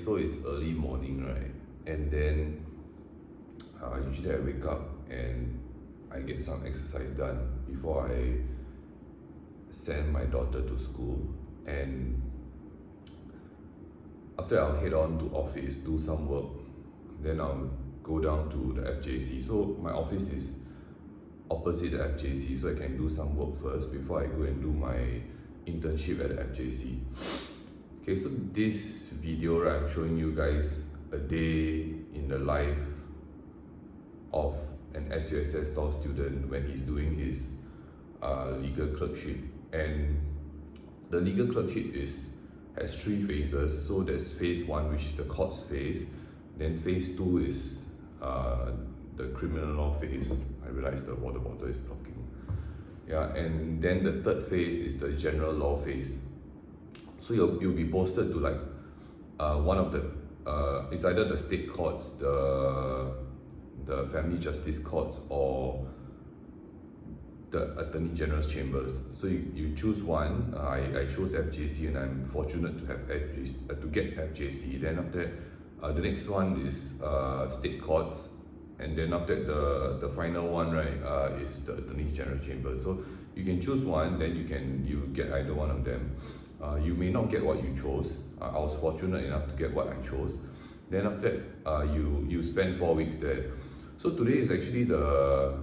so it's early morning, right? And then usually I wake up and I get some exercise done before I send my daughter to school. And after I'll head on to office, do some work, then I'll go down to the FJC. So my office is opposite the FJC, so I can do some work first before I go and do my internship at the FJC. Okay, so this video, right, I'm showing you guys a day in the life of an SUSS law student when he's doing his legal clerkship. And the legal clerkship has 3 phases. So there's phase 1, which is the courts phase. Then phase 2 is the criminal law phase. I realize the water bottle is blocking. Yeah, and then the 3rd phase is the general law phase. So you'll be posted to like one of the it's either the state courts, the family justice courts, or the Attorney General's chambers. So you choose one. I chose FJC, and I'm fortunate to have to get FJC. Then after that, the next one is state courts, and then after that, the final one, right, is the Attorney General chamber. So you can choose one, then you get either one of them. You may not get what you chose. I was fortunate enough to get what I chose. Then after that, you spend 4 weeks there. So today is actually the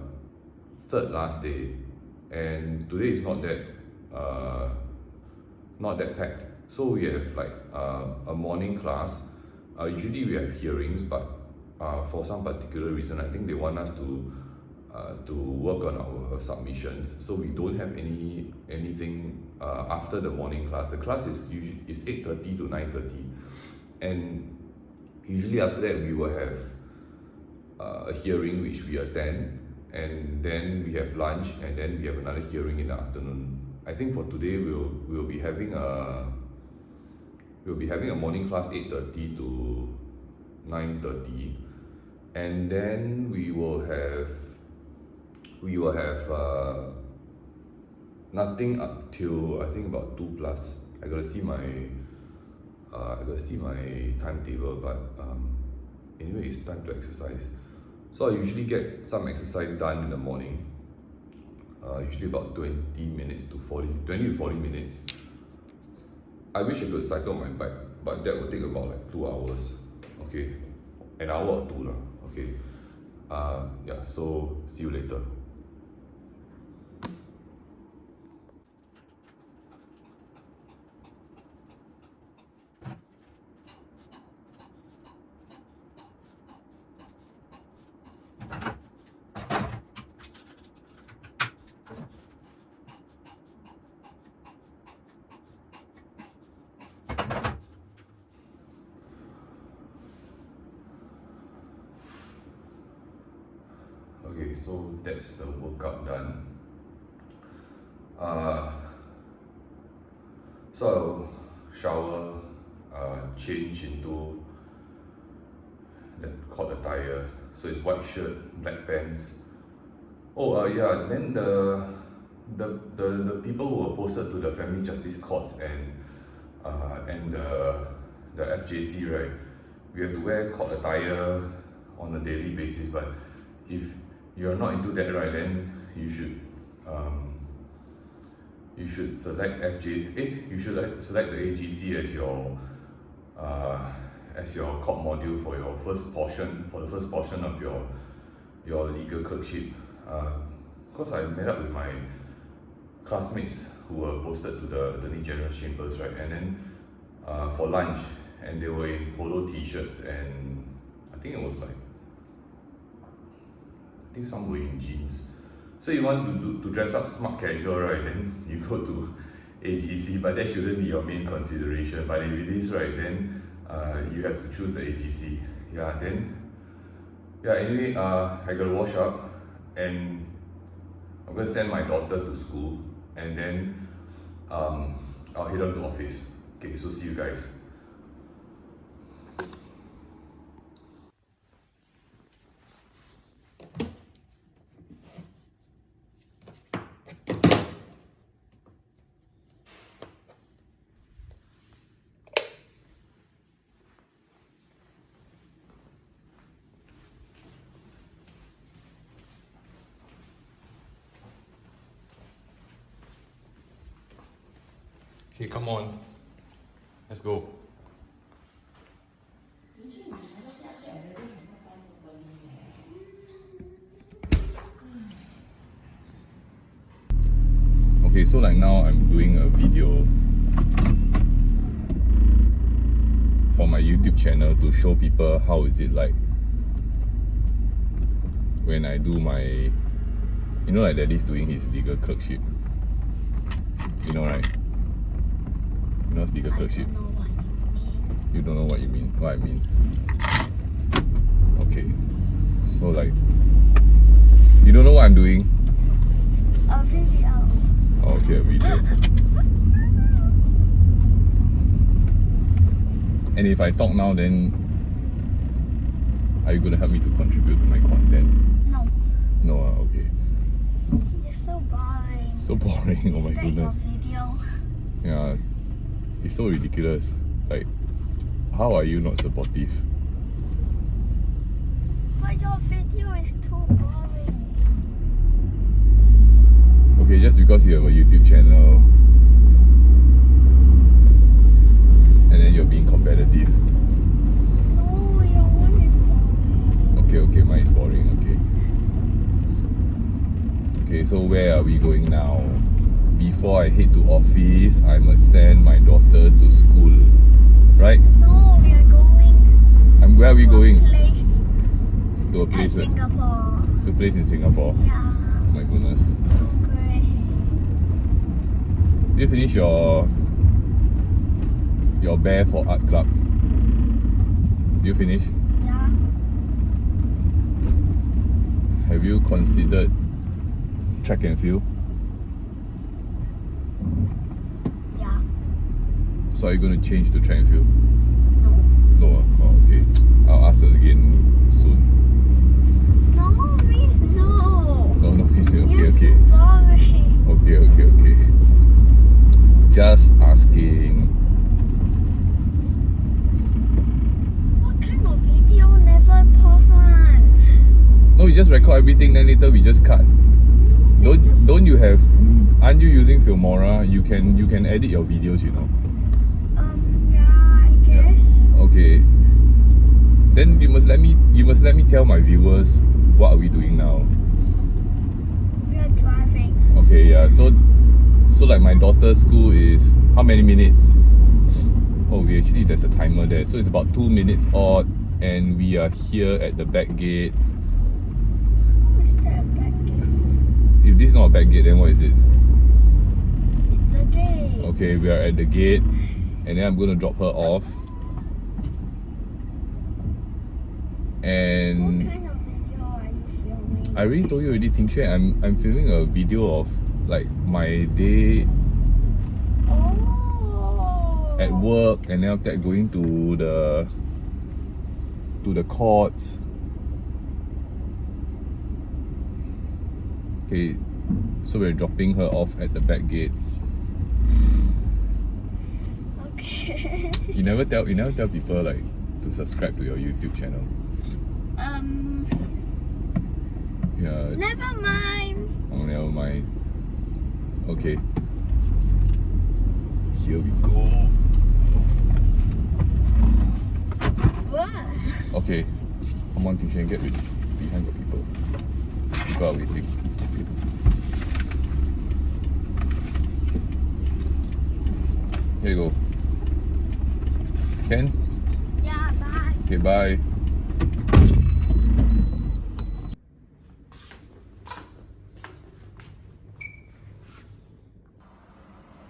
3rd last day, and today is not that packed. So we have like a morning class. Usually we have hearings, but for some particular reason, I think they want us to work on our submissions. So we don't have anything after the morning class. The class is 8:30 to 9:30, and usually after that we will have a hearing which we attend, and then we have lunch, and then we have another hearing in the afternoon. I think for today we'll be having a morning class 8:30 to 9:30, and then we will have nothing up till I think about 2 plus. I gotta see my timetable, but anyway, it's time to exercise. So I usually get some exercise done in the morning, usually about 20 to 40 minutes. I wish I could cycle my bike, but that would take about like 2 hours. Okay, an hour or 2 lah. Okay, yeah. So see you later. Okay, so that's the workout done. So I'll shower, change into the court attire. So it's white shirt, black pants. Oh, yeah. Then the people who were posted to the family justice courts and the FJC, right? We have to wear court attire on a daily basis, but if you're not into that, right, then you should select you should select the AGC as your court module for the first portion of your legal clerkship. Because I met up with my classmates who were posted to the Attorney General's chambers, right, and then for lunch, and they were in polo t-shirts, and I think some were in jeans. So you want to dress up smart casual, right, then you go to AGC, but that shouldn't be your main consideration. But if it is, right, then you have to choose the AGC. Anyway, I gotta wash up, and I'm gonna send my daughter to school, and then I'll head on to office. Okay, so see you guys. Okay, come on. Let's go. Okay, so like now I'm doing a video for my YouTube channel to show people how is it like when I do my, you know, like Daddy's doing his legal clerkship. You know, right? You know what's legal clerkship? You don't know what you mean. What I mean. Okay. So like, you don't know what I'm doing? A video. Oh, okay, a video. And if I talk now, then are you gonna help me to contribute to my content? No. No, okay. It's so boring. So boring. Oh my Is that your goodness. video? Yeah, it's so ridiculous. Like, how are you not supportive? But your video is too boring. Okay, just because you have a YouTube channel and then you're being competitive. No, your one is boring. Okay, mine is boring. Okay, so where are we going now? Before I head to office, I must send my daughter to school, right? No, we are going. Where are we to going? To a place where? Singapore. To a place in Singapore. Yeah. Oh my goodness. So great. Did you finish your Bear for Art Club? Did you finish? Yeah. Have you considered track and field? Yeah. So are you going to change to track and field? No. No. Oh, okay. I'll ask her again soon. No means no. No, means okay, You're okay. so boring. Okay. Just asking. What kind of video never pause one? No, you just record everything, then later we just cut. Don't you have? Aren't you using Filmora? You can edit your videos, you know. Yeah, I guess. Okay. Then you must let me tell my viewers what are we doing now. We are driving. Okay, yeah. So like my daughter's school is how many minutes? Oh, there's a timer there. So it's about 2 minutes odd, and we are here at the back gate. What's that back gate? If this is not a back gate, then what is it? It's a gate. Okay, we are at the gate, and then I'm going to drop her off. And What kind of video are you filming? I already told you already, Ting Xue, I'm filming a video of like my day Oh. at work, and then after that going to the courts. Okay, so we're dropping her off at the back gate. Okay. You never tell people like to subscribe to your YouTube channel. Yeah. Never mind. Oh, never mind. Okay. Here we go. What? Okay. Come on, Ting Xuan, get ready. Behind the people. People are waiting. Okay. Here you go. Can? Yeah, bye. Okay, bye.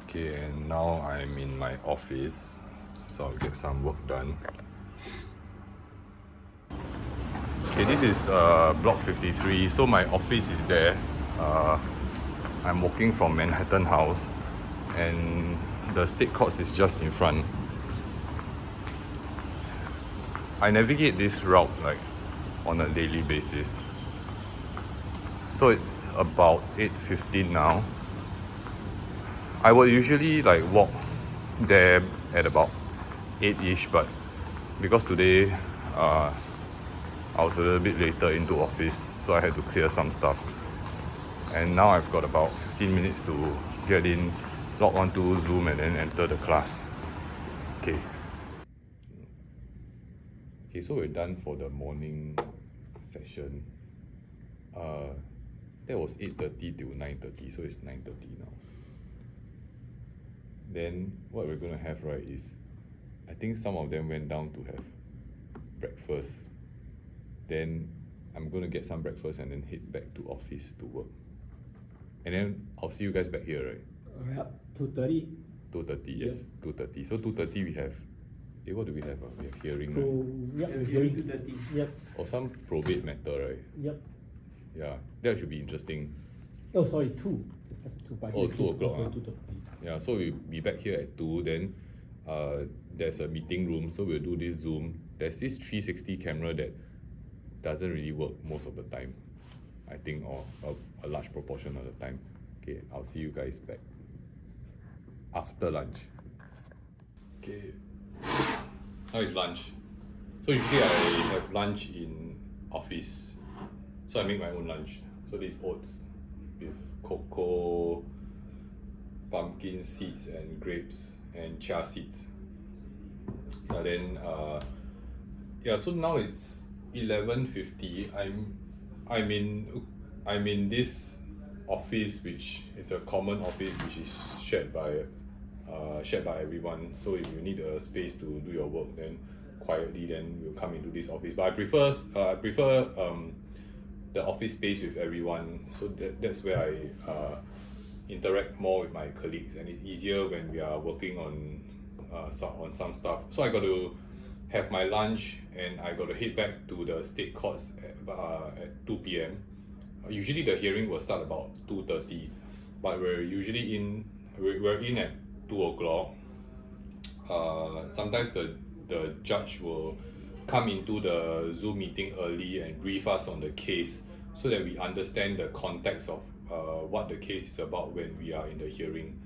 Okay, and now I'm in my office, so I'll get some work done. Okay, this is block 53, so my office is there. I'm walking from Manhattan House, and the State Courts is just in front. I navigate this route like on a daily basis. So it's about 8:15 now. I would usually like walk there at about 8-ish, but because today I was a little bit later into office, so I had to clear some stuff. And now I've got about 15 minutes to get in log on to Zoom and then enter the class. Okay. Okay, so we're done for the morning session. That was 8:30 till 9:30, so it's 9:30 now. Then what we're gonna have, right, is I think some of them went down to have breakfast. Then I'm gonna get some breakfast and then head back to office to work. And then I'll see you guys back here, right? Yeah, 2:30. 2:30, yes, 2:30. So 2:30 we have, what do we have? We have hearing, So, right? yep, we're hearing 2:30. Yep, Or some probate matter, right? yep. Yeah, that should be interesting. Oh, sorry, 2. It starts at 2, but Oh, actually 2 it's o'clock, also ah. 2:30. Yeah, so we'll be back here at 2, then there's a meeting room, so we'll do this Zoom. There's this 360 camera that doesn't really work most of the time, I think, or a large proportion of the time. Okay, I'll see you guys back after lunch. Okay, now it's lunch. So usually I have lunch in office, so I make my own lunch. So these oats with cocoa, pumpkin seeds and grapes and chia seeds. Yeah, then so now it's 11:50. I'm in this office, which is a common office, which is shared by everyone. So if you need a space to do your work, then quietly, then we'll come into this office. But I prefer the office space with everyone. So that's where I interact more with my colleagues, and it's easier when we are working on some stuff. So I got to have my lunch and I got to head back to the state courts at 2 p.m. Usually the hearing will start about 2:30, but we're in at 2 o'clock. Sometimes the judge will come into the Zoom meeting early and brief us on the case so that we understand the context of what the case is about when we are in the hearing.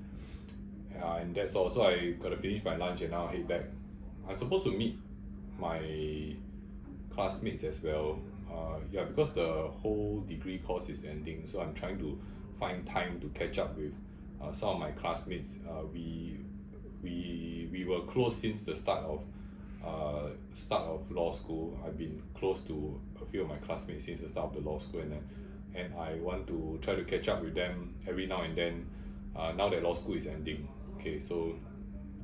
And that's all. So I gotta finish my lunch and now head back. I'm supposed to meet my classmates as well. Because the whole degree course is ending, so I'm trying to find time to catch up with some of my classmates. We were close since the start of law school. I've been close to a few of my classmates since the start of the law school, and I want to try to catch up with them every now and then. Now that law school is ending. Okay, so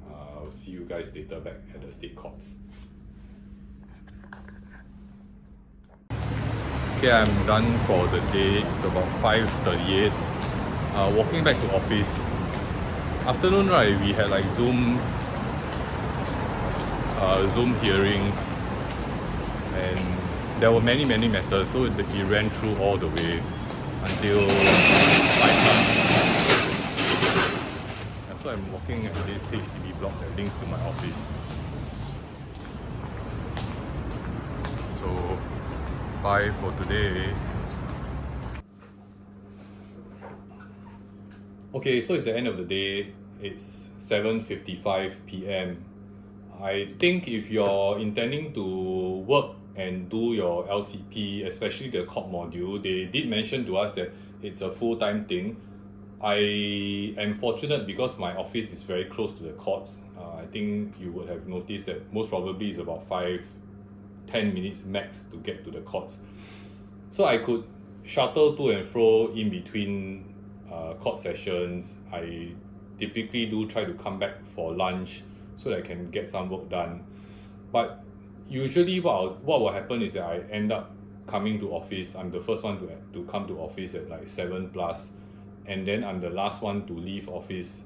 I'll see you guys later back at the state courts. Okay, I'm done for the day. It's about 5:38. Walking back to office. Afternoon, right, we had like Zoom hearings, and there were many matters, so it ran through all the way until 5:30. And so I'm walking at this HDB block that links to my office. So bye for today. Okay, so it's the end of the day. It's 7:55 p.m. I think if you're intending to work and do your LCP, especially the court module, they did mention to us that it's a full-time thing. I am fortunate because my office is very close to the courts. I think you would have noticed that most probably it's about 5-10 minutes max to get to the courts. So I could shuttle to and fro in between court sessions. I typically do try to come back for lunch so that I can get some work done. But usually what will happen is that I end up coming to office. I'm the first one to come to office at like 7 plus, and then I'm the last one to leave office,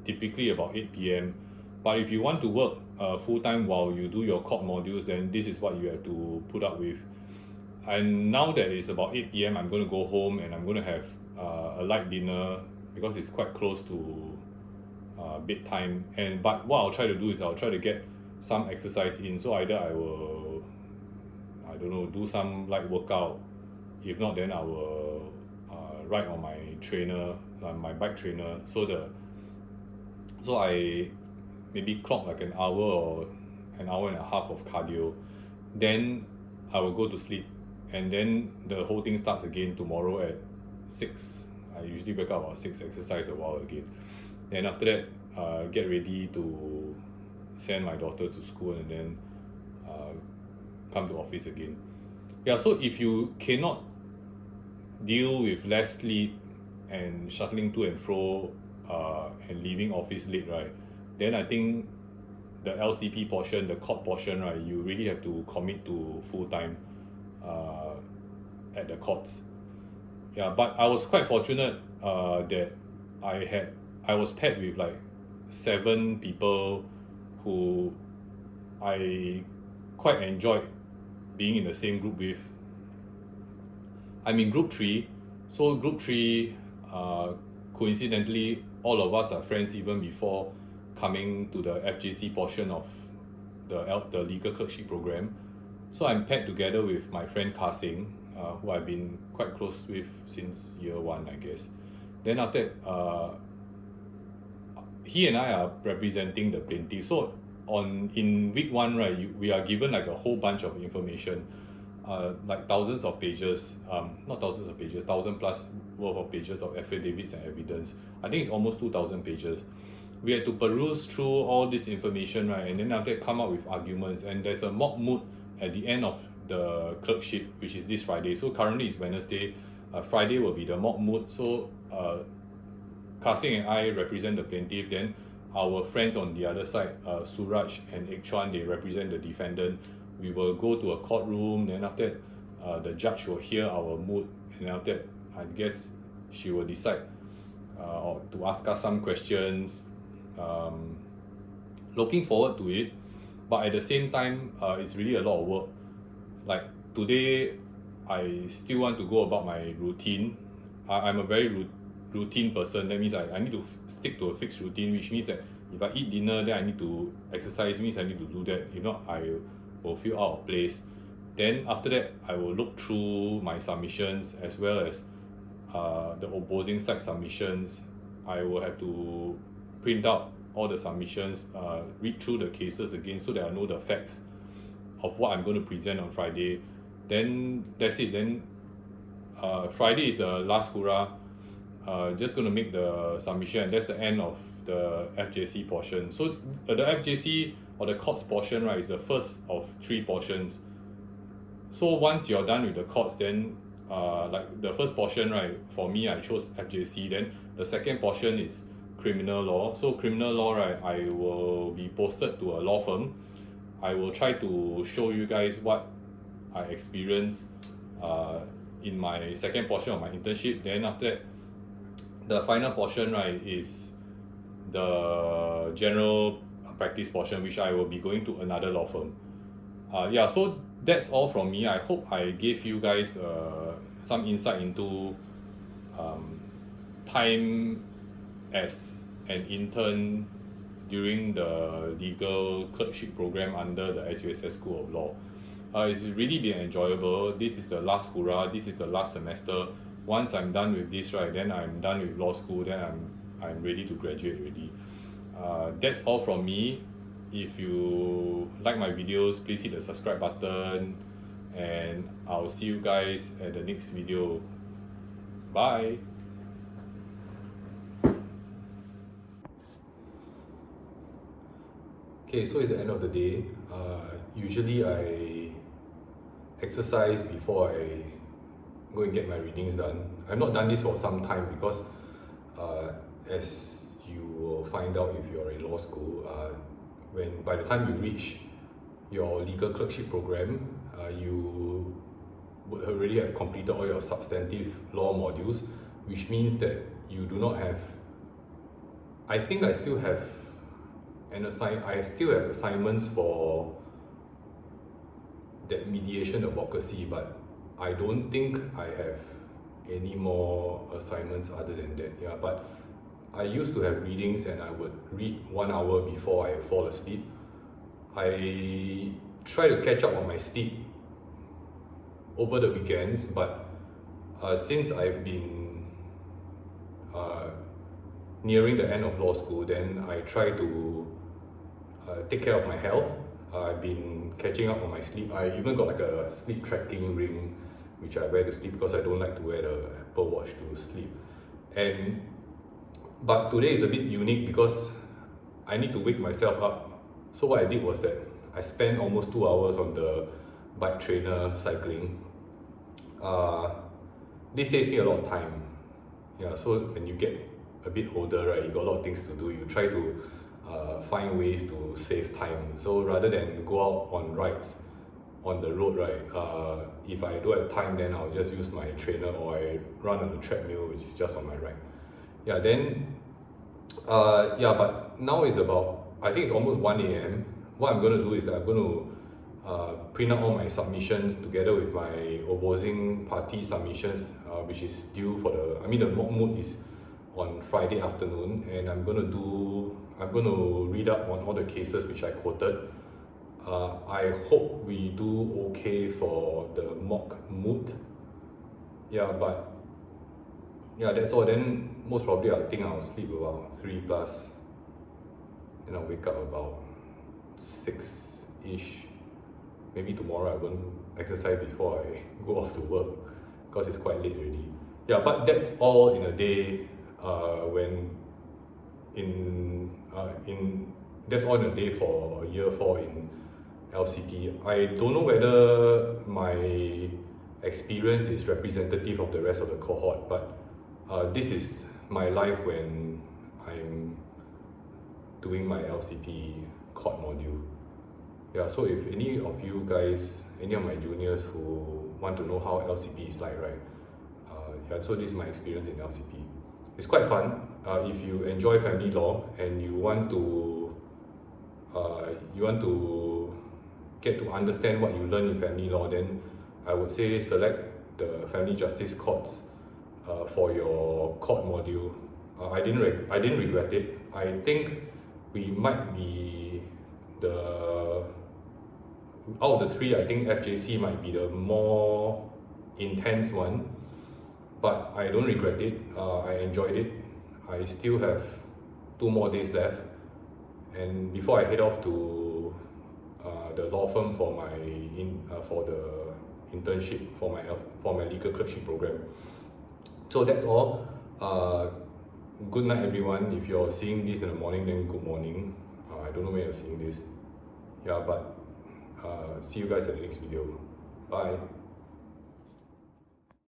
typically about 8 p.m. But if you want to work full time while you do your court modules, then this is what you have to put up with. And now that it's about 8 p.m, I'm going to go home and I'm going to have a light dinner because it's quite close to bedtime. But what I'll try to do is I'll try to get some exercise in. So either I will, do some light workout. If not, then I will ride on my trainer, my bike trainer. So I maybe clock like an hour or an hour and a half of cardio. Then I will go to sleep, and then the whole thing starts again tomorrow at 6. I usually wake up about 6, exercise a while again. Then after that, get ready to send my daughter to school and then come to office again. Yeah, so if you cannot deal with less sleep and shuttling to and fro and leaving office late, right, then I think the LCP portion, the court portion, right, you really have to commit to full time at the courts. Yeah, but I was quite fortunate that I was paired with like 7 people who I quite enjoyed being in the same group with. I'm in group 3, so group 3, coincidentally, all of us are friends even before coming to the FJC portion of the legal clerkship program. So I'm paired together with my friend Ka Sing, who I've been quite close with since year 1, I guess. Then after that, he and I are representing the plaintiff. So in week 1, right, we are given like a whole bunch of information, like thousands of pages, not thousands of pages, 1,000 plus worth of pages of affidavits and evidence. I think it's almost 2,000 pages. We had to peruse through all this information, right, and then after that come up with arguments. And there's a mock moot at the end of the clerkship, which is this Friday. So currently it's Wednesday. Friday will be the mock moot. So Ka Sing and I represent the plaintiff. Then our friends on the other side, Suraj and Ik Chuan, they represent the defendant. We will go to a courtroom. Then after that, the judge will hear our moot, and after that, I guess she will decide or to ask us some questions. Looking forward to it, but at the same time, it's really a lot of work. Like today, I still want to go about my routine. I'm a very routine person. That means I need to stick to a fixed routine, which means that if I eat dinner, then I need to exercise, means I need to do that. If not, I will feel out of place. Then after that, I will look through my submissions as well as the opposing side submissions. I will have to print out all the submissions, read through the cases again so that I know the facts of what I'm going to present on Friday. Then that's it. Then Friday is the last hurrah. Just going to make the submission, and that's the end of the FJC portion. So the FJC or the courts portion, right, is the first of 3 portions. So once you're done with the courts, then like the first portion, right, for me I chose FJC. Then the second portion is criminal law. So criminal law, right, I will be posted to a law firm. I will try to show you guys what I experienced in my second portion of my internship. Then after that, the final portion, right, is the general practice portion, which I will be going to another law firm. Yeah, so that's all from me. I hope I gave you guys some insight into time as an intern during the legal clerkship program under the SUSS School of Law. It's really been enjoyable. This is the last hurrah. This is the last semester. Once I'm done with this, right, then I'm done with law school. Then I'm ready to graduate already. That's all from me. If you like my videos, please hit the subscribe button, and I'll see you guys at the next video. Bye. Okay, so at the end of the day, usually I exercise before I go and get my readings done. I've not done this for some time because as you will find out if you're in law school, by the time you reach your legal clerkship program, you would already have completed all your substantive law modules, which means that you do not have, I think I still have assignments for that mediation advocacy, but I don't think I have any more assignments other than that. Yeah, but I used to have readings, and I would read 1 hour before I fall asleep. I try to catch up on my sleep over the weekends, but since I've been nearing the end of law school, then I try to take care of my health. I've been catching up on my sleep. I even got like a sleep tracking ring which I wear to sleep because I don't like to wear the Apple Watch to sleep. And But today is a bit unique because I need to wake myself up. So what I did was that I spent almost 2 hours on the bike trainer cycling. This saves me a lot of time. Yeah, so when you get a bit older, right, you got a lot of things to do. You try to find ways to save time. So rather than go out on rides on the road, right, if I don't have time, then I'll just use my trainer or I run on the treadmill, which is just on my right. Yeah, then but now it's about, I think it's almost 1 a.m. What I'm going to do is that I'm going to print out all my submissions together with my opposing party submissions, which is due for the mock moot is on Friday afternoon, and I'm going to read up on all the cases which I quoted. I hope we do okay for the mock moot. Yeah, but yeah, that's all. Then most probably I think I'll sleep about 3 plus, and I'll wake up about 6-ish. Maybe tomorrow I won't exercise before I go off to work because it's quite late already. Yeah, but that's all in a day. That's all in a day for year 4 in LCP. I don't know whether my experience is representative of the rest of the cohort, but this is my life when I'm doing my LCP court module. Yeah, so if any of you guys, any of my juniors who want to know how LCP is like, right? Yeah, so this is my experience in LCP. It's quite fun. If you enjoy family law and you want to get to understand what you learn in family law, then I would say select the family justice courts for your court module. I didn't regret it. I think we might be out of the 3, I think FJC might be the more intense one, but I don't regret it. I enjoyed it. I still have 2 more days left, and before I head off to the law firm for the internship for my legal clerkship program. So that's all. Good night, everyone. If you're seeing this in the morning, then good morning. I don't know when you're seeing this. Yeah, but see you guys at the next video. Bye.